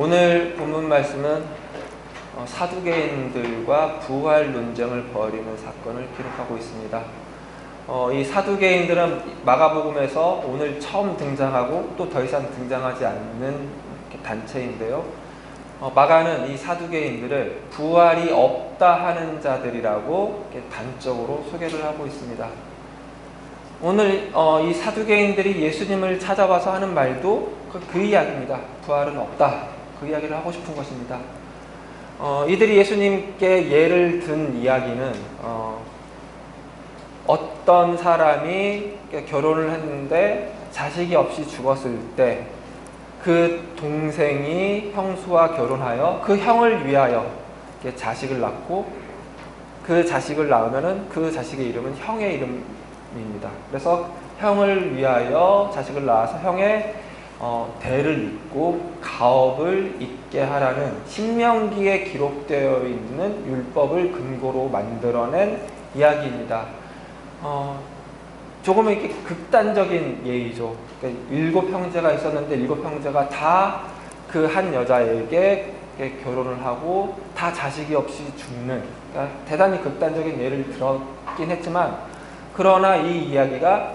오늘 본문 말씀은 사두개인들과 부활 논쟁을 벌이는 사건을 기록하고 있습니다. 이 사두개인들은 마가복음에서 오늘 처음 등장하고 또 더 이상 등장하지 않는 단체인데요. 마가는 이 사두개인들을 부활이 없다 하는 자들이라고 단적으로 소개를 하고 있습니다. 오늘 이 사두개인들이 예수님을 찾아와서 하는 말도 그 이야기입니다. 부활은 없다. 그 이야기를 하고 싶은 것입니다. 이들이 예수님께 예를 든 이야기는 어떤 사람이 결혼을 했는데 자식이 없이 죽었을 때 그 동생이 형수와 결혼하여 그 형을 위하여 자식을 낳고 그 자식을 낳으면은 그 자식의 이름은 형의 이름입니다. 그래서 형을 위하여 자식을 낳아서 형의 대를 잇고 가업을 잇게 하라는 신명기에 기록되어 있는 율법을 근거로 만들어낸 이야기입니다. 조금은 이렇게 극단적인 예이죠. 그러니까 7 형제가 있었는데 7 형제가 다 그 한 여자에게 결혼을 하고 다 자식이 없이 죽는, 그러니까 대단히 극단적인 예를 들었긴 했지만, 그러나 이 이야기가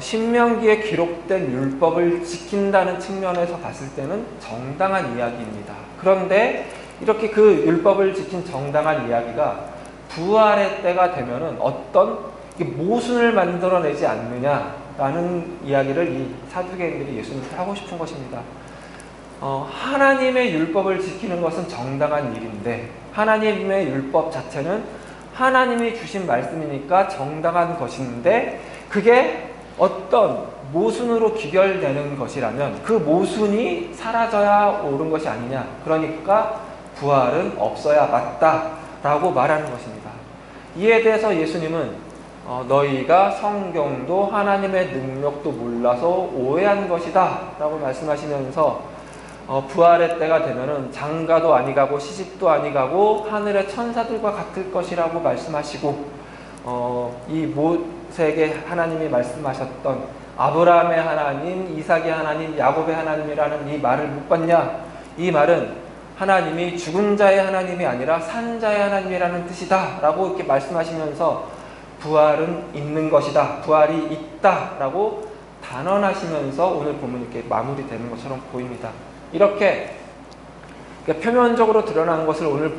신명기에 기록된 율법을 지킨다는 측면에서 봤을 때는 정당한 이야기입니다. 그런데 이렇게 그 율법을 지킨 정당한 이야기가 부활의 때가 되면은 어떤 모순을 만들어내지 않느냐라는 이야기를 이 사두개인들이 예수님께 하고 싶은 것입니다. 하나님의 율법을 지키는 것은 정당한 일인데, 하나님의 율법 자체는 하나님이 주신 말씀이니까 정당한 것인데, 그게 어떤 모순으로 귀결되는 것이라면 그 모순이 사라져야 옳은 것이 아니냐, 그러니까 부활은 없어야 맞다라고 말하는 것입니다. 이에 대해서 예수님은 너희가 성경도 하나님의 능력도 몰라서 오해한 것이다 라고 말씀하시면서 부활의 때가 되면은 장가도 아니가고 시집도 아니가고 하늘의 천사들과 같을 것이라고 말씀하시고, 이 모세에게 하나님이 말씀하셨던 아브라함의 하나님, 이삭의 하나님, 야곱의 하나님이라는 이 말을 못 봤냐? 이 말은 하나님이 죽은 자의 하나님이 아니라 산 자의 하나님이라는 뜻이다 라고 이렇게 말씀하시면서 부활은 있는 것이다, 부활이 있다 라고 단언하시면서 오늘 본문이 이렇게 마무리되는 것처럼 보입니다. 이렇게 표면적으로 드러난 것을 오늘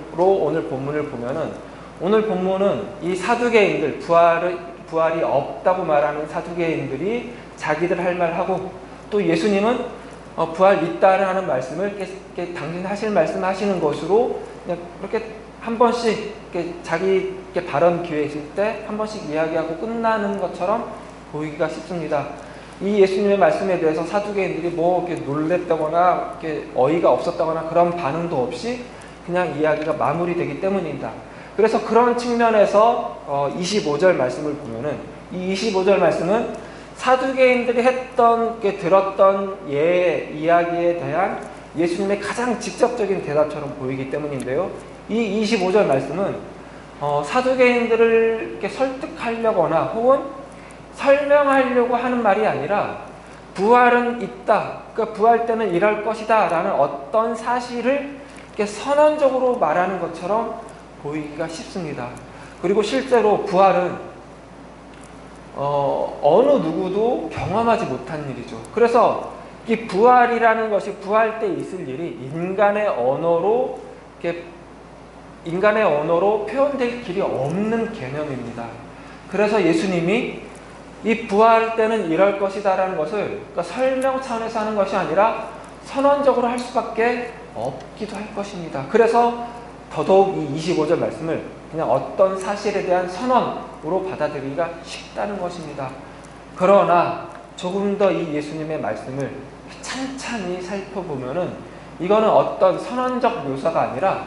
본문을 보면은, 오늘 본문은 이 사두개인들, 부활이 없다고 말하는 사두개인들이 자기들 할 말하고, 또 예수님은 부활 있다라는 말씀을 당신 하실 말씀 하시는 것으로 그냥 그렇게 한 번씩 자기 발언 기회 있을 때 한 번씩 이야기하고 끝나는 것처럼 보이기가 쉽습니다. 이 예수님의 말씀에 대해서 사두개인들이 이렇게 놀랬다거나 이렇게 어이가 없었다거나 그런 반응도 없이 그냥 이야기가 마무리되기 때문입니다. 그래서 그런 측면에서 25절 말씀을 보면은, 이 25절 말씀은 사두개인들이 들었던 이야기에 대한 예수님의 가장 직접적인 대답처럼 보이기 때문인데요. 이 25절 말씀은 사두개인들을 이렇게 설득하려거나 혹은 설명하려고 하는 말이 아니라 부활은 있다, 그러니까 부활 때는 이럴 것이다 라는 어떤 사실을 이렇게 선언적으로 말하는 것처럼 보이기가 쉽습니다. 그리고 실제로 부활은 어느 누구도 경험하지 못한 일이죠. 그래서 이 부활이라는 것이 부활 때 있을 일이 인간의 언어로 표현될 길이 없는 개념입니다. 그래서 예수님이 이 부활 때는 이럴 것이다 라는 것을 설명 차원에서 하는 것이 아니라 선언적으로 할 수밖에 없기도 할 것입니다. 그래서 더더욱 이 25절 말씀을 그냥 어떤 사실에 대한 선언으로 받아들이기가 쉽다는 것입니다. 그러나 조금 더 이 예수님의 말씀을 찬찬히 살펴보면은 이거는 어떤 선언적 묘사가 아니라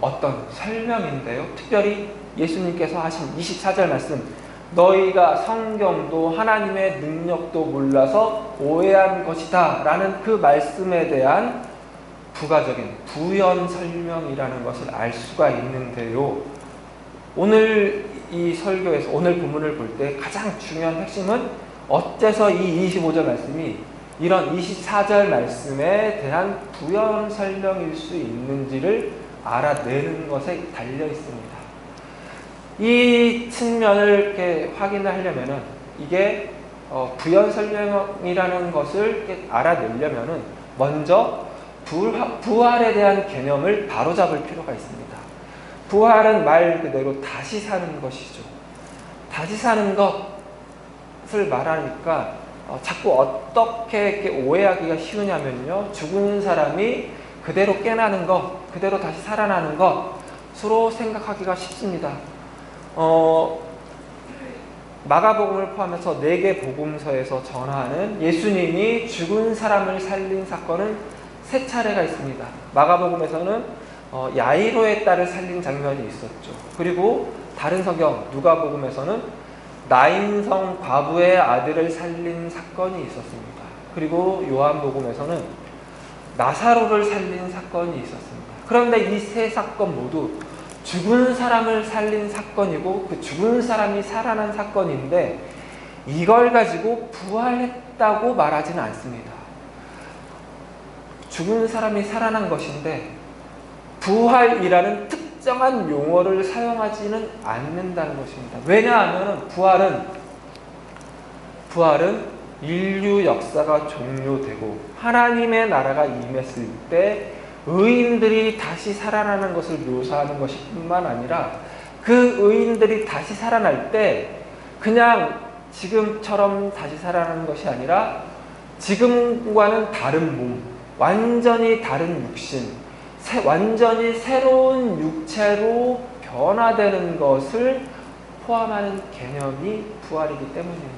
어떤 설명인데요. 특별히 예수님께서 하신 24절 말씀, 너희가 성경도 하나님의 능력도 몰라서 오해한 것이다 라는 그 말씀에 대한 부가적인 부연 설명이라는 것을 알 수가 있는데요. 오늘 이 설교에서 오늘 본문을 볼 때 가장 중요한 핵심은 어째서 이 25절 말씀이 이런 24절 말씀에 대한 부연 설명일 수 있는지를 알아내는 것에 달려 있습니다. 이 측면을 이렇게 확인을 하려면은 이게 부연 설명이라는 것을 이렇게 알아내려면은 먼저 부활에 대한 개념을 바로잡을 필요가 있습니다. 부활은 말 그대로 다시 사는 것이죠. 다시 사는 것을 말하니까 자꾸 어떻게 이렇게 오해하기가 쉬우냐면요. 죽은 사람이 그대로 깨나는 것, 그대로 다시 살아나는 것으로 생각하기가 쉽습니다. 마가복음을 포함해서 4개 복음서에서 전하는 예수님이 죽은 사람을 살린 사건은 3차례가 있습니다. 마가복음에서는 야이로의 딸을 살린 장면이 있었죠. 그리고 다른 성경 누가복음에서는 나인성 과부의 아들을 살린 사건이 있었습니다. 그리고 요한복음에서는 나사로를 살린 사건이 있었습니다. 그런데 이 3 사건 모두 죽은 사람을 살린 사건이고 그 죽은 사람이 살아난 사건인데 이걸 가지고 부활했다고 말하지는 않습니다. 죽은 사람이 살아난 것인데 부활이라는 특정한 용어를 사용하지는 않는다는 것입니다. 왜냐하면 부활은 인류 역사가 종료되고 하나님의 나라가 임했을 때 의인들이 다시 살아나는 것을 묘사하는 것이 뿐만 아니라 그 의인들이 다시 살아날 때 그냥 지금처럼 다시 살아나는 것이 아니라 지금과는 다른 몸, 완전히 다른 육신, 완전히 새로운 육체로 변화되는 것을 포함하는 개념이 부활이기 때문입니다.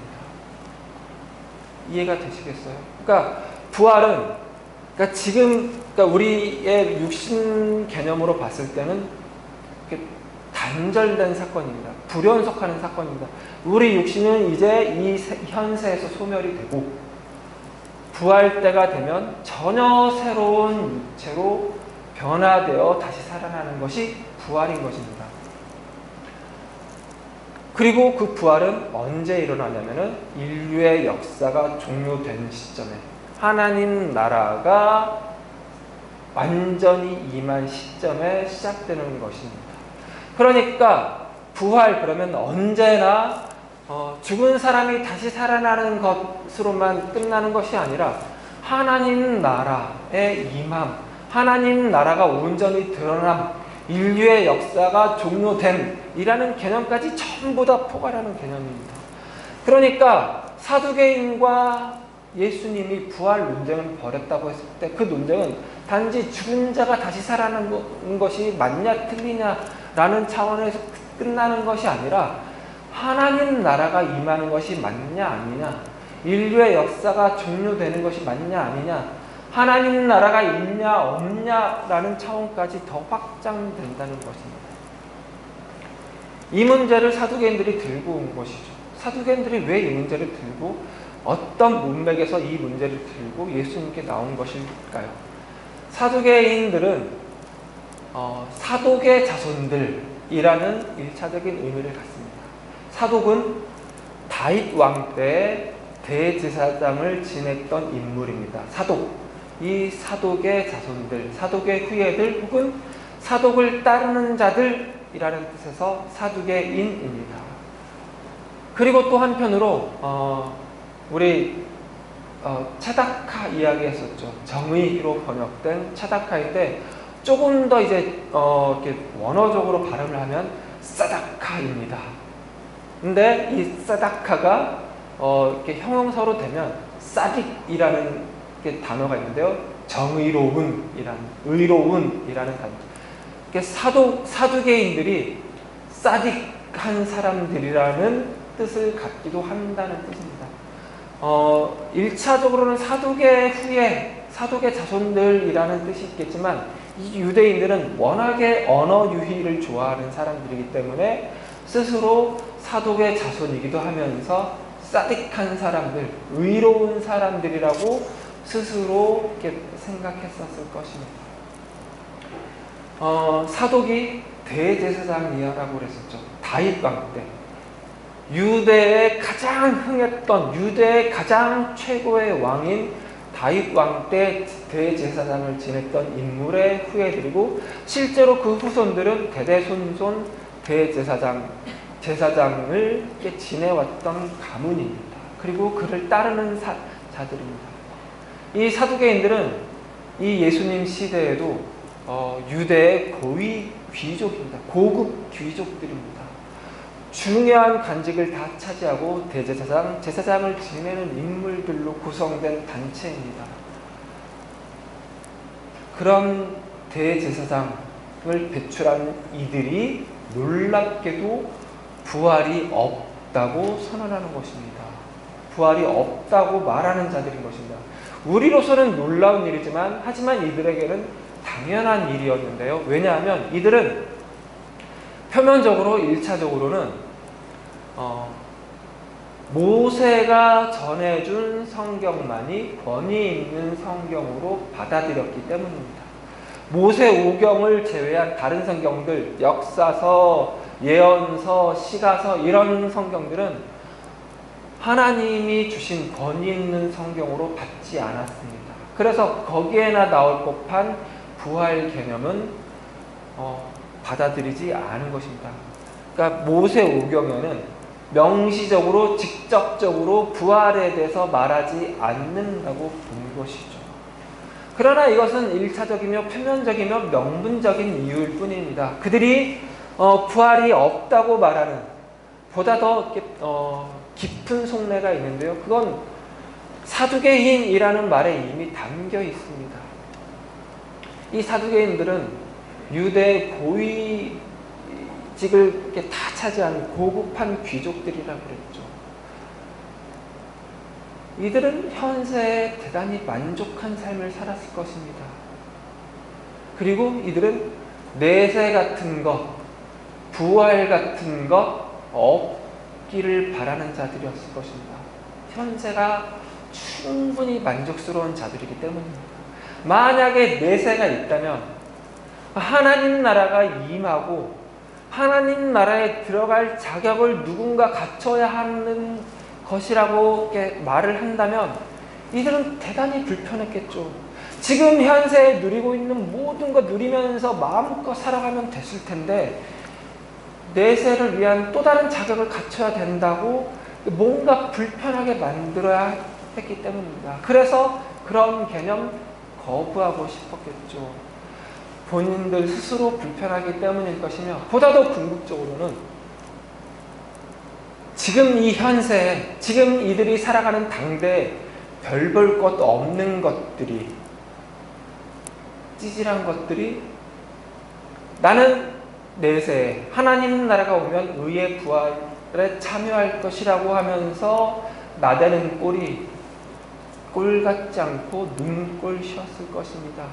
이해가 되시겠어요? 그러니까 부활은 그러니까 우리의 육신 개념으로 봤을 때는 단절된 사건입니다. 불연속하는 사건입니다. 우리 육신은 이제 이 현세에서 소멸이 되고 부활 때가 되면 전혀 새로운 육체로 변화되어 다시 살아나는 것이 부활인 것입니다. 그리고 그 부활은 언제 일어나냐면은 인류의 역사가 종료된 시점에 하나님 나라가 완전히 임한 시점에 시작되는 것입니다. 그러니까 부활 그러면 언제나 죽은 사람이 다시 살아나는 것으로만 끝나는 것이 아니라 하나님 나라의 임함, 하나님 나라가 온전히 드러남, 인류의 역사가 종료됨이라는 개념까지 전부 다 포괄하는 개념입니다. 그러니까 사두개인과 예수님이 부활 논쟁을 벌였다고 했을 때 그 논쟁은 단지 죽은 자가 다시 살아나는 것이 맞냐 틀리냐라는 차원에서 끝나는 것이 아니라 하나님 나라가 임하는 것이 맞냐 아니냐, 인류의 역사가 종료되는 것이 맞냐 아니냐, 하나님 나라가 있냐 없냐라는 차원까지 더 확장된다는 것입니다. 이 문제를 사두개인들이 들고 온 것이죠. 사두개인들이 왜 이 문제를 들고 어떤 문맥에서 이 문제를 들고 예수님께 나온 것일까요? 사두개인들은 사독의 자손들이라는 1차적인 의미를 갖습니다. 사독은 다윗 왕 때 대제사장을 지냈던 인물입니다. 사독. 이 사독의 자손들, 사독의 후예들 혹은 사독을 따르는 자들이라는 뜻에서 사두개인입니다. 그리고 또 한편으로 우리 차다카 이야기 했었죠. 정의로 번역된 차다카인데 조금 더 이제 이렇게 원어적으로 발음을 하면 사다카입니다. 근데 이 사다카가 이렇게 형용사로 되면 사딕이라는 단어가 있는데요. 의로운이라는 단어. 사두개인들이 사딕한 사람들이라는 뜻을 갖기도 한다는 뜻입니다. 1차적으로는 사독의 후예, 사독의 자손들이라는 뜻이 있겠지만 이 유대인들은 워낙에 언어 유희를 좋아하는 사람들이기 때문에 스스로 사독의 자손이기도 하면서 사딕한 사람들, 의로운 사람들이라고 스스로 이렇게 생각했었을 것입니다. 사독이 대제사장이라고 그랬었죠. 다윗 왕 때. 유대의 가장 흥했던 유대의 가장 최고의 왕인 다윗 왕 때 대제사장을 지냈던 인물의 후예들이고 실제로 그 후손들은 대대손손 제사장을 지내왔던 가문입니다. 그리고 그를 따르는 자들입니다. 이 사두개인들은 이 예수님 시대에도 유대의 고위 귀족입니다. 고급 귀족들입니다. 중요한 관직을 다 차지하고 대제사장, 제사장을 지내는 인물들로 구성된 단체입니다. 그런 대제사장을 배출한 이들이 놀랍게도 부활이 없다고 선언하는 것입니다. 부활이 없다고 말하는 자들인 것입니다. 우리로서는 놀라운 일이지만 하지만 이들에게는 당연한 일이었는데요. 왜냐하면 이들은 표면적으로 1차적으로는 모세가 전해준 성경만이 권위 있는 성경으로 받아들였기 때문입니다. 모세 오경을 제외한 다른 성경들, 역사서, 예언서, 시가서 이런 성경들은 하나님이 주신 권위 있는 성경으로 받지 않았습니다. 그래서 거기에나 나올 법한 부활 개념은 받아들이지 않은 것입니다. 그러니까 모세 오경에는 명시적으로 직접적으로 부활에 대해서 말하지 않는다고 본 것이죠. 그러나 이것은 1차적이며 표면적이며 명분적인 이유일 뿐입니다. 그들이 부활이 없다고 말하는 보다 더 깊은 속내가 있는데요. 그건 사두개인이라는 말에 이미 담겨 있습니다. 이 사두개인들은 유대 고위직을 이렇게 다 차지하는 고급한 귀족들이라고 그랬죠. 이들은 현세에 대단히 만족한 삶을 살았을 것입니다. 그리고 이들은 내세 같은 것, 부활 같은 것 없기를 바라는 자들이었을 것입니다. 현세가 충분히 만족스러운 자들이기 때문입니다. 만약에 내세가 있다면 하나님 나라가 임하고 하나님 나라에 들어갈 자격을 누군가 갖춰야 하는 것이라고 말을 한다면 이들은 대단히 불편했겠죠. 지금 현세에 누리고 있는 모든 것 누리면서 마음껏 살아가면 됐을 텐데 내세를 위한 또 다른 자격을 갖춰야 된다고 뭔가 불편하게 만들어야 했기 때문입니다. 그래서 그런 개념 거부하고 싶었겠죠. 본인들 스스로 불편하기 때문일 것이며 보다 더 궁극적으로는 지금 이 현세에 지금 이들이 살아가는 당대에 별 볼 것 없는 것들이 찌질한 것들이 나는 내세에 하나님 나라가 오면 의의 부활에 참여할 것이라고 하면서 나대는 꼴이 꼴 같지 않고 눈꼴이었을 것입니다.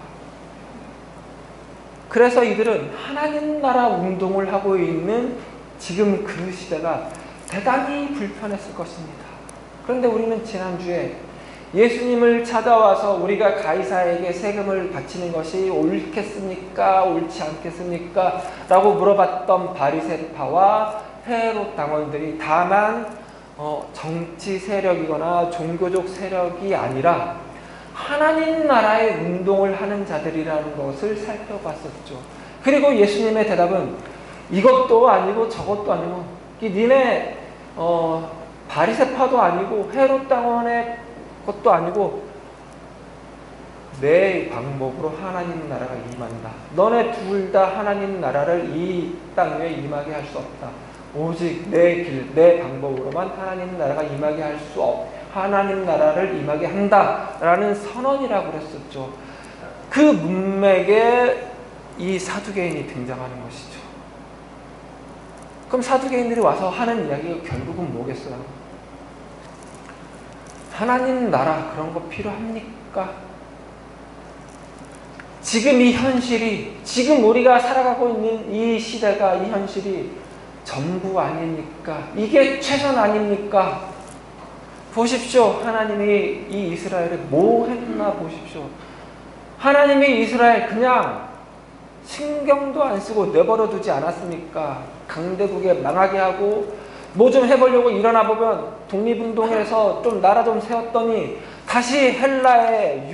그래서 이들은 하나님 나라 운동을 하고 있는 지금 그 시대가 대단히 불편했을 것입니다. 그런데 우리는 지난주에 예수님을 찾아와서 우리가 가이사에게 세금을 바치는 것이 옳겠습니까? 옳지 않겠습니까? 라고 물어봤던 바리새파와 헤롯 당원들이 다만 정치 세력이거나 종교적 세력이 아니라 하나님 나라의 운동을 하는 자들이라는 것을 살펴봤었죠. 그리고 예수님의 대답은 이것도 아니고 저것도 아니고 니네 바리새파도 아니고 헤롯 당원의 것도 아니고 내 방법으로 하나님 나라가 임한다. 너네 둘 다 하나님 나라를 이 땅 위에 임하게 할 수 없다. 오직 내 길, 내 방법으로만 하나님 나라가 임하게 할 수 하나님 나라를 임하게 한다라는 선언이라고 그랬었죠. 그 문맥에 이 사두개인이 등장하는 것이죠. 그럼 사두개인들이 와서 하는 이야기가 결국은 뭐겠어요? 하나님 나라 그런 거 필요합니까? 지금 이 현실이, 지금 우리가 살아가고 있는 이 시대가, 이 현실이 전부 아닙니까? 이게 최선 아닙니까? 보십시오. 하나님이 이 이스라엘에 뭐 했나 보십시오. 하나님이 이스라엘 그냥 신경도 안 쓰고 내버려 두지 않았습니까? 강대국에 망하게 하고 뭐 좀 해보려고 일어나 보면 독립운동해서 좀 나라 좀 세웠더니 다시 헬라의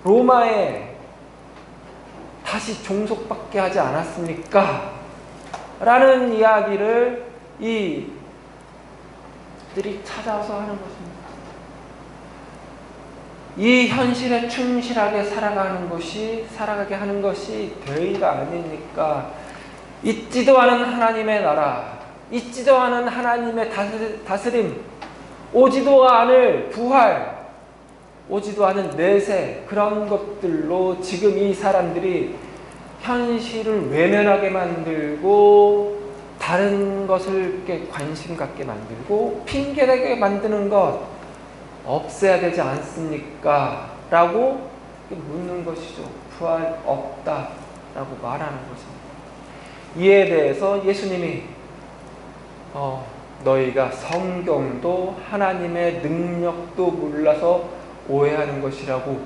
로마에 다시 종속받게 하지 않았습니까? 라는 이야기를 이들이 찾아서 하는 것입니다. 이 현실에 충실하게 살아가게 하는 것이 대의가 아닙니까? 있지도 않은 하나님의 나라, 있지도 않은 하나님의 다스림, 오지도 않을 부활, 오지도 않은 내세, 그런 것들로 지금 이 사람들이 현실을 외면하게 만들고 다른 것을 관심 갖게 만들고 핑계대게 만드는 것 없애야 되지 않습니까? 라고 묻는 것이죠. 부활 없다 라고 말하는 것입니다. 이에 대해서 예수님이 너희가 성경도 하나님의 능력도 몰라서 오해하는 것이라고,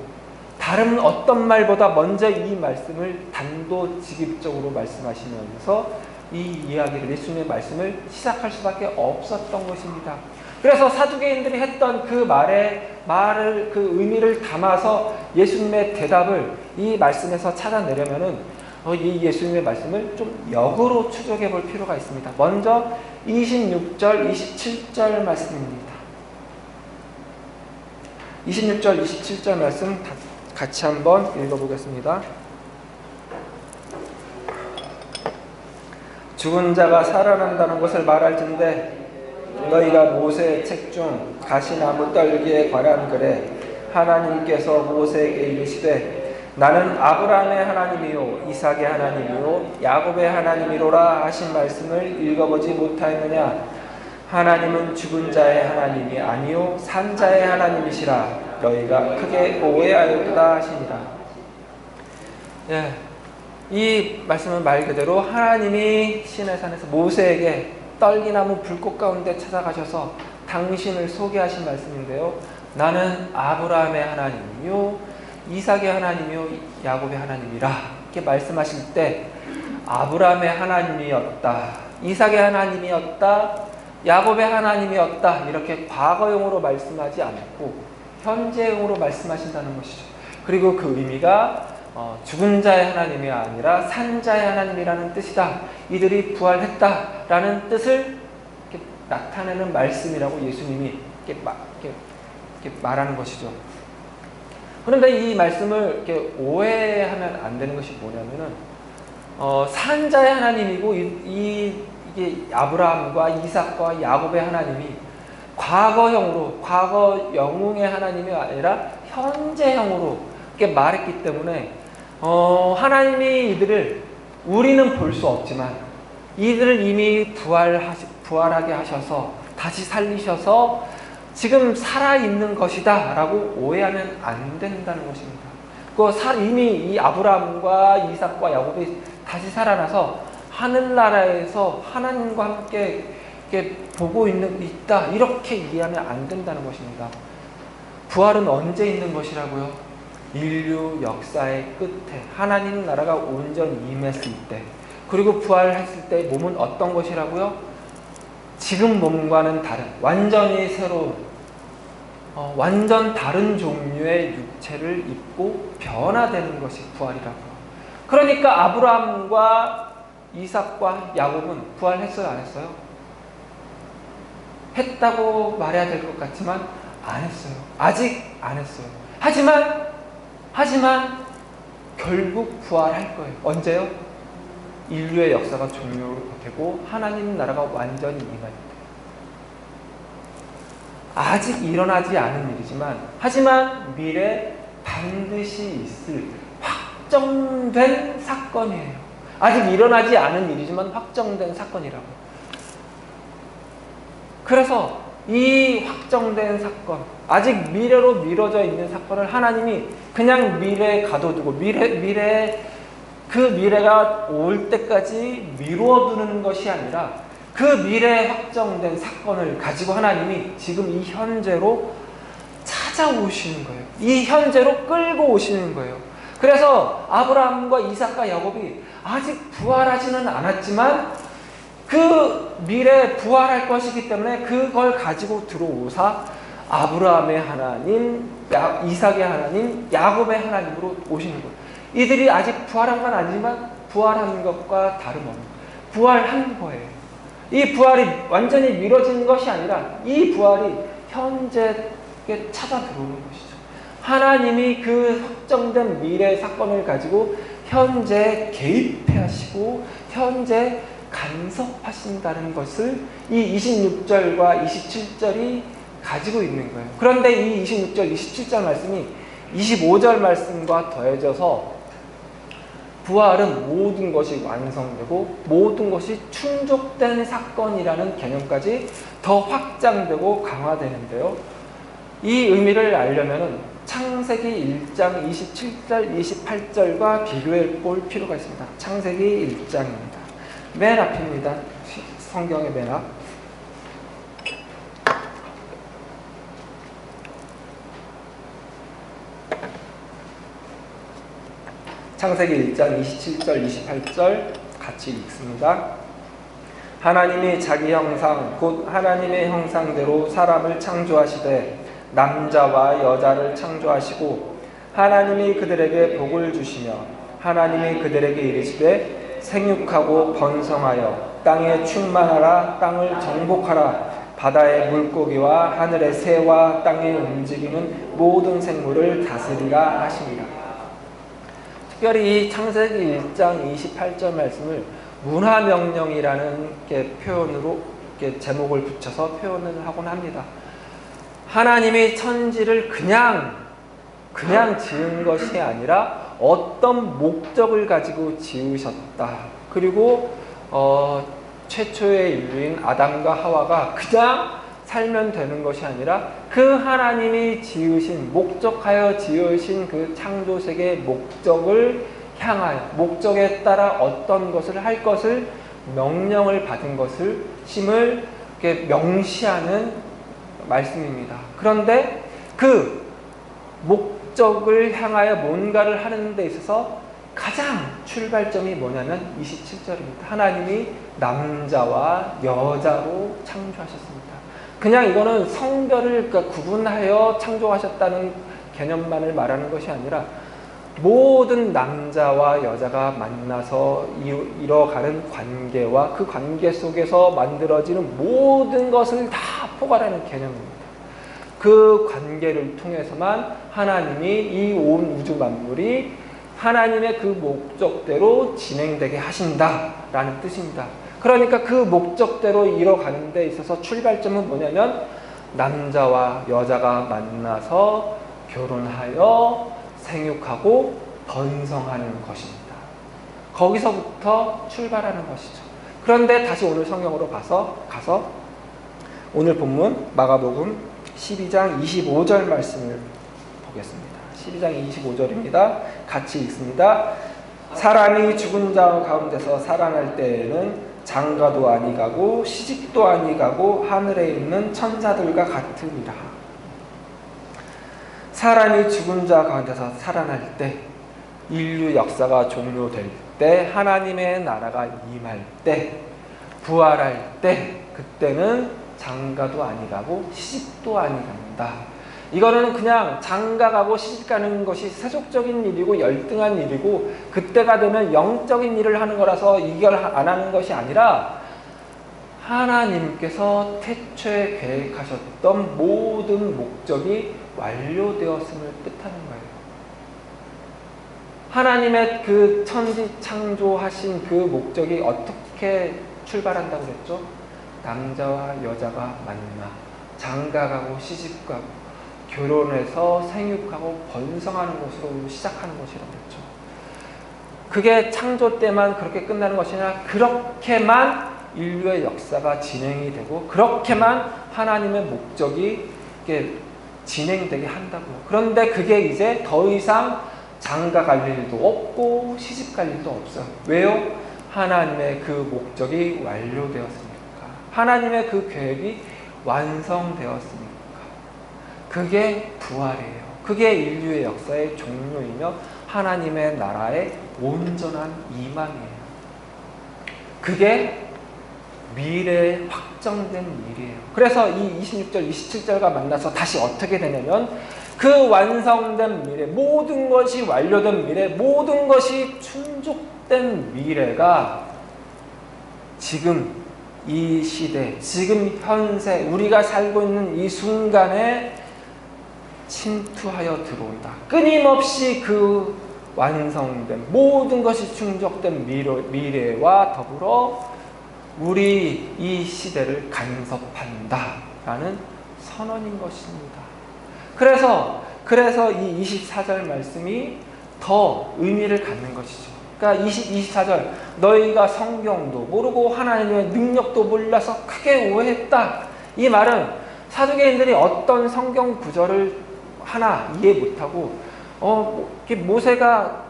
다른 어떤 말보다 먼저 이 말씀을 단도직입적으로 말씀하시면서 이 이야기를, 예수님의 말씀을 시작할 수밖에 없었던 것입니다. 그래서 사두개인들이 했던 그 말을 그 의미를 담아서 예수님의 대답을 이 말씀에서 찾아내려면은 이 예수님의 말씀을 좀 역으로 추적해 볼 필요가 있습니다. 먼저 26절, 27절 말씀입니다. 26절, 27절 말씀 같이 한번 읽어보겠습니다. 죽은 자가 살아난다는 것을 말할진대 너희가 모세의 책 중 가시나무 떨기에 관한 글에 하나님께서 모세에게 이르시되 나는 아브라함의 하나님이요 이삭의 하나님이요 야곱의 하나님이로라 하신 말씀을 읽어보지 못하였느냐? 하나님은 죽은 자의 하나님이 아니요 산 자의 하나님이시라 너희가 크게 오해하였다 하시니라. 예, 이 말씀은 말 그대로 하나님이 시내산에서 모세에게 떨기나무 불꽃 가운데 찾아가셔서 당신을 소개하신 말씀인데요. 나는 아브라함의 하나님이요 이삭의 하나님이요 야곱의 하나님이라 이렇게 말씀하실 때 아브라함의 하나님이었다, 이삭의 하나님이었다, 야곱의 하나님이었다 이렇게 과거형으로 말씀하지 않고 현재형으로 말씀하신다는 것이죠. 그리고 그 의미가 죽은 자의 하나님이 아니라 산 자의 하나님이라는 뜻이다. 이들이 부활했다라는 뜻을 이렇게 나타내는 말씀이라고 예수님이 이렇게 말하는 것이죠. 그런데 이 말씀을 이렇게 오해하면 안 되는 것이 뭐냐면은 산 자의 하나님이고 이게 아브라함과 이삭과 야곱의 하나님이 과거형으로, 과거 영웅의 하나님이 아니라 현재형으로 이렇게 말했기 때문에 하나님이 이들을 우리는 볼 수 없지만 이들을 이미 부활하게 하셔서 다시 살리셔서 지금 살아있는 것이다 라고 오해하면 안 된다는 것입니다. 이미 이 아브라함과 이삭과 야곱이 다시 살아나서 하늘나라에서 하나님과 함께 이렇게 보고 있다 이렇게 이해하면 안 된다는 것입니다. 부활은 언제 있는 것이라고요? 인류 역사의 끝에 하나님 나라가 온전히 임했을 때, 그리고 부활했을 때 몸은 어떤 것이라고요? 지금 몸과는 다른 완전히 새로운 완전 다른 종류의 육체를 입고 변화되는 것이 부활이라고요. 그러니까 아브라함과 이삭과 야곱은 부활했어요, 안 했어요? 했다고 말해야 될 것 같지만 안 했어요. 아직 안 했어요. 하지만 결국 부활할 거예요. 언제요? 인류의 역사가 종료되고 하나님 나라가 완전히 임할 때. 아직 일어나지 않은 일이지만, 하지만 미래 반드시 있을 확정된 사건이에요. 아직 일어나지 않은 일이지만 확정된 사건이라고. 그래서 이 확정된 사건, 아직 미래로 미뤄져 있는 사건을 하나님이 그냥 미래에 가둬두고 그 미래가 올 때까지 미루어두는 것이 아니라 그 미래에 확정된 사건을 가지고 하나님이 지금 이 현재로 찾아오시는 거예요. 이 현재로 끌고 오시는 거예요. 그래서 아브라함과 이삭과 야곱이 아직 부활하지는 않았지만 그 미래에 부활할 것이기 때문에 그걸 가지고 들어오사 아브라함의 하나님, 이삭의 하나님, 야곱의 하나님으로 오시는 거예요. 이들이 아직 부활한 건 아니지만 부활한 것과 다름없는 부활한 거예요. 이 부활이 완전히 미뤄진 것이 아니라 이 부활이 현재에 찾아 들어오는 것이죠. 하나님이 그 확정된 미래 사건을 가지고 현재 개입해 하시고 현재 간섭하신다는 것을 이 26절과 27절이 가지고 있는 거예요. 그런데 이 26절, 27절 말씀이 25절 말씀과 더해져서 부활은 모든 것이 완성되고 모든 것이 충족된 사건이라는 개념까지 더 확장되고 강화되는데요. 이 의미를 알려면 창세기 1장 27절, 28절과 비교해 볼 필요가 있습니다. 창세기 1장입니다. 맨 앞입니다. 성경의 맨 앞. 창세기 1장 27절, 28절 같이 읽습니다. 하나님이 자기 형상 곧 하나님의 형상대로 사람을 창조하시되 남자와 여자를 창조하시고 하나님이 그들에게 복을 주시며 하나님이 그들에게 이르시되 생육하고 번성하여 땅에 충만하라 땅을 정복하라 바다의 물고기와 하늘의 새와 땅에 움직이는 모든 생물을 다스리라 하시니라. 특별히 이 창세기 1장 28절 말씀을 문화명령이라는 표현으로 제목을 붙여서 표현을 하곤 합니다. 하나님이 천지를 그냥 지은 것이 아니라 어떤 목적을 가지고 지으셨다. 그리고 최초의 인류인 아담과 하와가 그냥 살면 되는 것이 아니라 그 하나님이 지으신, 목적하여 지으신 그 창조세계의 목적을 향하여 목적에 따라 어떤 것을 할 것을 명령을 받은 것을 심을 명시하는 말씀입니다. 그런데 그 목적을 향하여 뭔가를 하는 데 있어서 가장 출발점이 뭐냐면 27절입니다. 하나님이 남자와 여자로 창조하셨습니다. 그냥 이거는 성별을 구분하여 창조하셨다는 개념만을 말하는 것이 아니라 모든 남자와 여자가 만나서 이뤄가는 관계와 그 관계 속에서 만들어지는 모든 것을 다 포괄하는 개념입니다. 그 관계를 통해서만 하나님이 이 온 우주 만물이 하나님의 그 목적대로 진행되게 하신다라는 뜻입니다. 그러니까 그 목적대로 이뤄가는 데 있어서 출발점은 뭐냐면 남자와 여자가 만나서 결혼하여 생육하고 번성하는 것입니다. 거기서부터 출발하는 것이죠. 그런데 다시 오늘 성경으로 가서 오늘 본문 마가복음 12장 25절 말씀을 보겠습니다. 12장 25절입니다. 같이 읽습니다. 사람이 죽은 자 가운데서 살아날 때에는 장가도 아니가고 시집도 아니가고 하늘에 있는 천사들과 같으니라. 사람이 죽은 자 가운데서 살아날 때, 인류 역사가 종료될 때, 하나님의 나라가 임할 때, 부활할 때, 그때는 장가도 아니가고 시집도 아니간다. 이거는 그냥 장가가고 시집가는 것이 세속적인 일이고 열등한 일이고 그때가 되면 영적인 일을 하는 거라서 이걸 안 하는 것이 아니라 하나님께서 태초에 계획하셨던 모든 목적이 완료되었음을 뜻하는 거예요. 하나님의 그 천지 창조하신 그 목적이 어떻게 출발한다고 그랬죠? 남자와 여자가 만나 장가가고 시집가고 결혼해서 생육하고 번성하는 것으로 시작하는 것이라고 했죠. 그게 창조 때만 그렇게 끝나는 것이 아니라 그렇게만 인류의 역사가 진행이 되고 그렇게만 하나님의 목적이 진행되게 한다고요. 그런데 그게 이제 더 이상 장가 갈 일도 없고 시집 갈 일도 없어요. 왜요? 하나님의 그 목적이 완료되었으니까. 하나님의 그 계획이 완성되었으니까. 그게 부활이에요. 그게 인류의 역사의 종료이며 하나님의 나라의 온전한 이망이에요. 그게 미래에 확정된 미래예요. 그래서 이 26절, 27절과 만나서 다시 어떻게 되냐면 그 완성된 미래, 모든 것이 완료된 미래, 모든 것이 충족된 미래가 지금 이 시대, 지금 현세, 우리가 살고 있는 이 순간에 침투하여 들어온다. 끊임없이 그 완성된 모든 것이 충족된 미래와 더불어 우리 이 시대를 간섭한다라는 선언인 것입니다. 그래서 이 24절 말씀이 더 의미를 갖는 것이죠. 그러니까 24절 너희가 성경도 모르고 하나님의 능력도 몰라서 크게 오해했다. 이 말은 사두개인들이 어떤 성경 구절을 하나 이해 못하고 모세가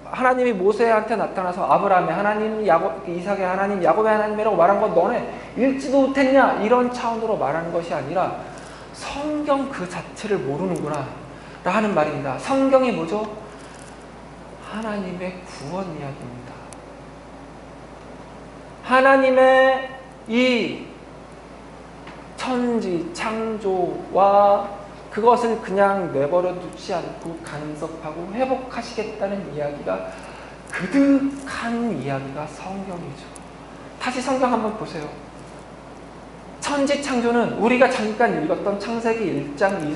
하나님이 모세한테 나타나서 아브라함의 하나님, 이삭의 하나님, 야곱의 하나님이라고 말한 건 너네 읽지도 못했냐? 이런 차원으로 말하는 것이 아니라 성경 그 자체를 모르는구나 라는 말입니다. 성경이 뭐죠? 하나님의 구원 이야기입니다. 하나님의 이 천지 창조와 그것을 그냥 내버려 두지 않고 간섭하고 회복하시겠다는 이야기가 그득한 이야기가 성경이죠. 다시 성경 한번 보세요. 천지 창조는 우리가 잠깐 읽었던 창세기 1장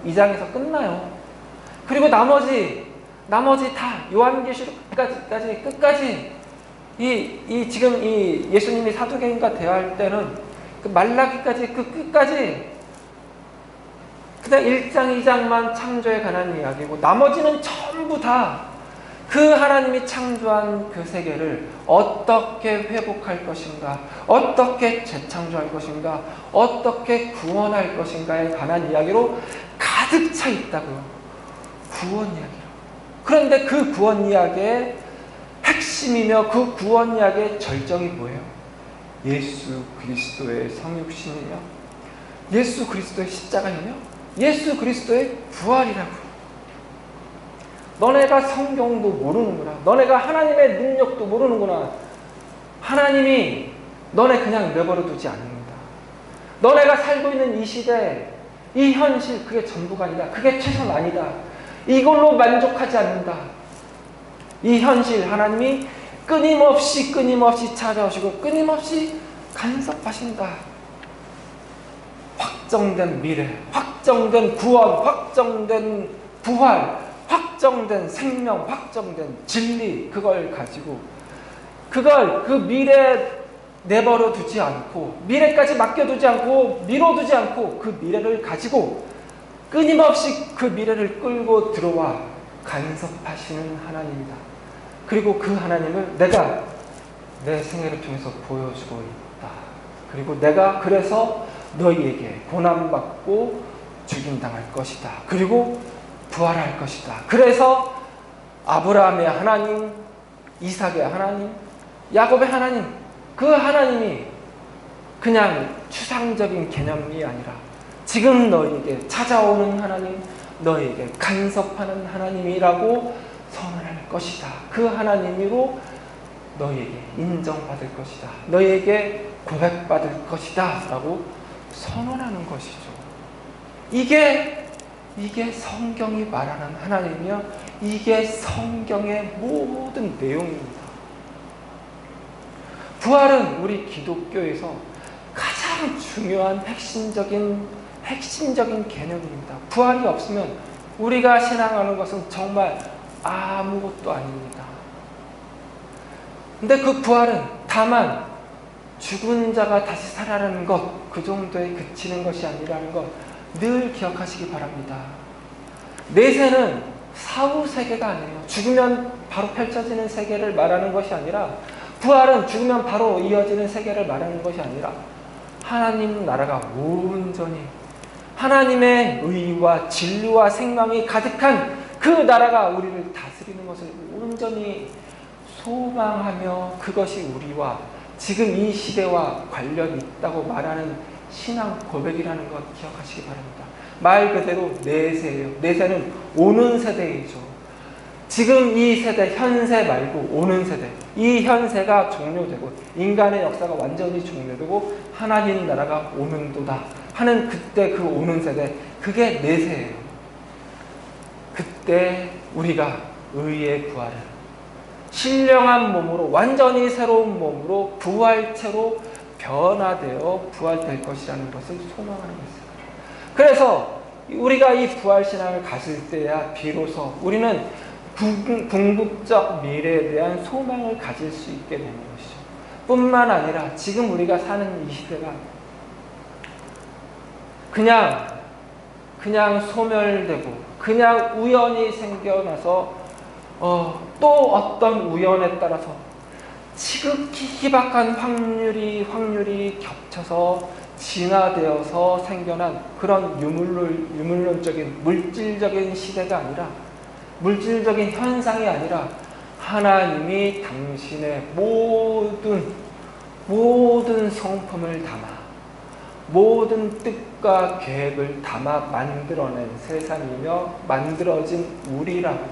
2장에서 끝나요. 그리고 나머지 다 요한계시록까지 끝까지 지금 이 예수님이 사두개인과 대화할 때는 그 말라기까지 그 끝까지 그냥 1장 2장만 창조에 관한 이야기고 나머지는 전부 다 그 하나님이 창조한 그 세계를 어떻게 회복할 것인가, 어떻게 재창조할 것인가, 어떻게 구원할 것인가에 관한 이야기로 가득 차 있다고요. 구원 이야기로. 그런데 그 구원 이야기의 핵심이며 그 구원 이야기의 절정이 뭐예요? 예수 그리스도의 성육신이며 예수 그리스도의 십자가이며 예수 그리스도의 부활이라고요. 너네가 성경도 모르는구나. 너네가 하나님의 능력도 모르는구나. 하나님이 너네 그냥 내버려 두지 않는다. 너네가 살고 있는 이 시대, 이 현실, 그게 전부가 아니다. 그게 최선 아니다. 이걸로 만족하지 않는다. 이 현실 하나님이 끊임없이 찾아오시고 끊임없이 간섭하신다. 확정된 미래, 확정된 구원, 확정된 부활, 확정된 생명, 확정된 진리, 그걸 가지고 그 미래 내버려 두지 않고 미래까지 맡겨두지 않고 미뤄두지 않고 그 미래를 가지고 끊임없이 그 미래를 끌고 들어와 간섭하시는 하나님이다. 그리고 그 하나님을 내가 내 생애를 통해서 보여주고 있다. 그리고 내가 그래서 너희에게 고난받고 죽임당할 것이다. 그리고 부활할 것이다. 그래서 아브라함의 하나님, 이삭의 하나님, 야곱의 하나님, 그 하나님이 그냥 추상적인 개념이 아니라 지금 너희에게 찾아오는 하나님, 너희에게 간섭하는 하나님이라고 선언할 것이다. 그 하나님으로 너희에게 인정받을 것이다. 너희에게 고백받을 것이다. 라고 선언하는 것이죠. 이게 성경이 말하는 하나님이며 이게 성경의 모든 내용입니다. 부활은 우리 기독교에서 가장 중요한 핵심적인 개념입니다. 부활이 없으면 우리가 신앙하는 것은 정말 아무것도 아닙니다. 근데 그 부활은 다만 죽은 자가 다시 살아나는 것, 그 정도에 그치는 것이 아니라는 것 늘 기억하시기 바랍니다. 내세는 사후 세계가 아니에요. 죽으면 바로 펼쳐지는 세계를 말하는 것이 아니라 부활은 죽으면 바로 이어지는 세계를 말하는 것이 아니라 하나님 나라가 온전히 하나님의 의와 진리와 생명이 가득한 그 나라가 우리를 다스리는 것을 온전히 소망하며 그것이 우리와 지금 이 시대와 관련이 있다고 말하는 신앙 고백이라는 것 기억하시기 바랍니다. 말 그대로 내세예요. 내세는 오는 세대이죠. 지금 이 세대, 현세 말고 오는 세대, 이 현세가 종료되고 인간의 역사가 완전히 종료되고 하나님 나라가 오는도다 하는 그때 그 오는 세대, 그게 내세예요. 그때 우리가 의의 부활을 신령한 몸으로, 완전히 새로운 몸으로 부활체로 변화되어 부활될 것이라는 것을 소망하는 것입니다. 그래서 우리가 이 부활신앙을 가질 때야 비로소 우리는 궁극적 미래에 대한 소망을 가질 수 있게 되는 것이죠. 뿐만 아니라 지금 우리가 사는 이 시대가 그냥 소멸되고 그냥 우연히 생겨나서 또 어떤 우연에 따라서 지극히 희박한 확률이 겹쳐서 진화되어서 생겨난 그런 유물론적인 물질적인 시대가 아니라, 물질적인 현상이 아니라 하나님이 당신의 모든 성품을 담아 모든 뜻과 계획을 담아 만들어낸 세상이며 만들어진 우리라고.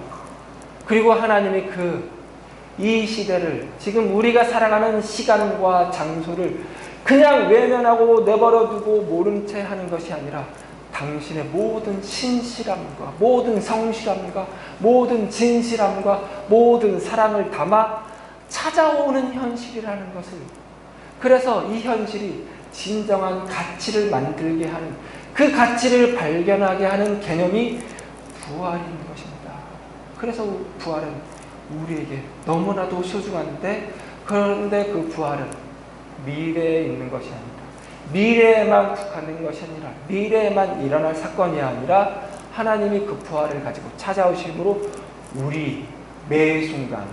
그리고 하나님이 이 시대를, 지금 우리가 살아가는 시간과 장소를 그냥 외면하고 내버려두고 모른 채 하는 것이 아니라 당신의 모든 신실함과 모든 성실함과 모든 진실함과 모든 사랑을 담아 찾아오는 현실이라는 것을, 그래서 이 현실이 진정한 가치를 만들게 하는, 그 가치를 발견하게 하는 개념이 부활인 것입니다. 그래서 부활은 우리에게 너무나도 소중한데, 그런데 그 부활은 미래에 있는 것이 아니라, 미래에만 국한된 것이 아니라, 미래에만 일어날 사건이 아니라 하나님이 그 부활을 가지고 찾아오심으로 우리 매 순간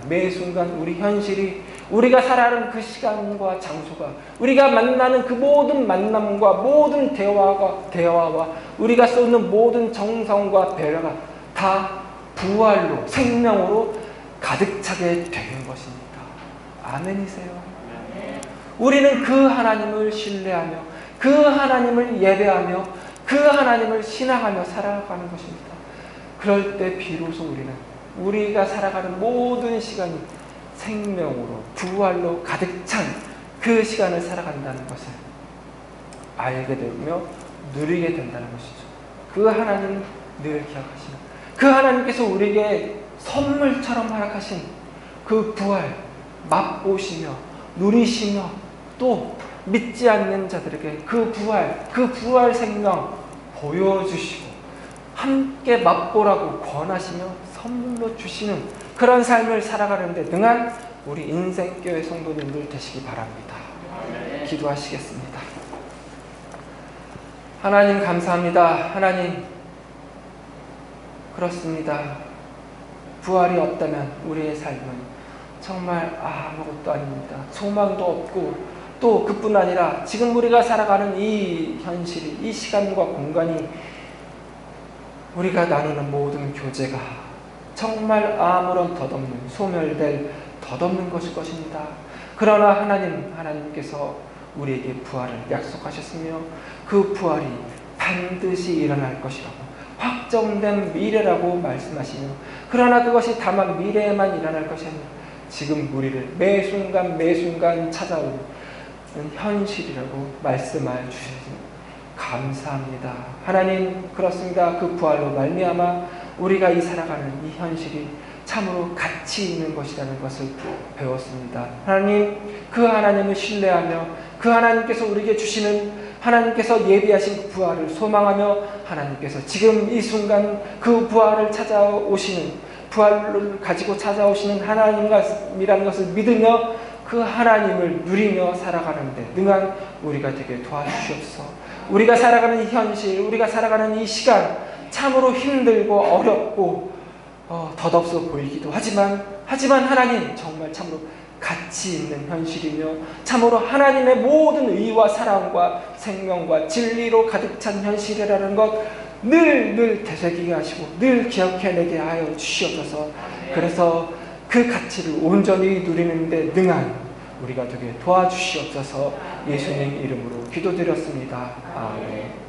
우리 현실이, 우리가 살아가는 그 시간과 장소가, 우리가 만나는 그 모든 만남과 모든 대화와 우리가 쏟는 모든 정성과 배려가 다 부활로, 생명으로 가득 차게 되는 것입니다. 아멘이세요? 우리는 그 하나님을 신뢰하며 그 하나님을 예배하며 그 하나님을 신앙하며 살아가는 것입니다. 그럴 때 비로소 우리는 우리가 살아가는 모든 시간이 생명으로, 부활로 가득 찬 그 시간을 살아간다는 것을 알게 되며 누리게 된다는 것이죠. 그 하나님 늘 기억하시는, 그 하나님께서 우리에게 선물처럼 허락하신 그 부활 맛보시며 누리시며, 또 믿지 않는 자들에게 그 부활 생명 보여주시고 함께 맛보라고 권하시며 선물로 주시는 그런 삶을 살아가는데 능한 우리 인생교회 성도님들 되시기 바랍니다. 기도하시겠습니다. 하나님 감사합니다. 하나님, 그렇습니다. 부활이 없다면 우리의 삶은 정말 아무것도 아닙니다. 소망도 없고, 또 그뿐 아니라 지금 우리가 살아가는 이 현실이, 이 시간과 공간이, 우리가 나누는 모든 교제가 정말 아무런 덧없는, 소멸될 덧없는 것일 것입니다. 그러나 하나님께서 우리에게 부활을 약속하셨으며 그 부활이 반드시 일어날 것이라고, 확정된 미래라고 말씀하시며, 그러나 그것이 다만 미래에만 일어날 것이 아니라 지금 우리를 매 순간 찾아오는 현실이라고 말씀하여 주시니 감사합니다. 하나님, 그렇습니다. 그 부활로 말미암아 우리가 살아가는 이 현실이 참으로 가치 있는 것이라는 것을 배웠습니다. 하나님, 그 하나님을 신뢰하며 그 하나님께서 우리에게 주시는, 하나님께서 예비하신 그 부활을 소망하며, 하나님께서 지금 이 순간 그 부활을 찾아오시는, 부활을 가지고 찾아오시는 하나님이라는 것을 믿으며 그 하나님을 누리며 살아가는데 능한 우리가 되게 도와주시옵소서. 우리가 살아가는 이 현실, 우리가 살아가는 이 시간 참으로 힘들고 어렵고 덧없어 보이기도 하지만 하나님, 정말 참으로 가치 있는 현실이며 참으로 하나님의 모든 의와 사랑과 생명과 진리로 가득 찬 현실이라는 것 늘 되새기게 하시고 늘 기억해내게 하여 주시옵소서. 그래서 그 가치를 온전히 누리는 데 능한 우리가 되게 도와주시옵소서. 예수님 이름으로 기도드렸습니다. 아멘.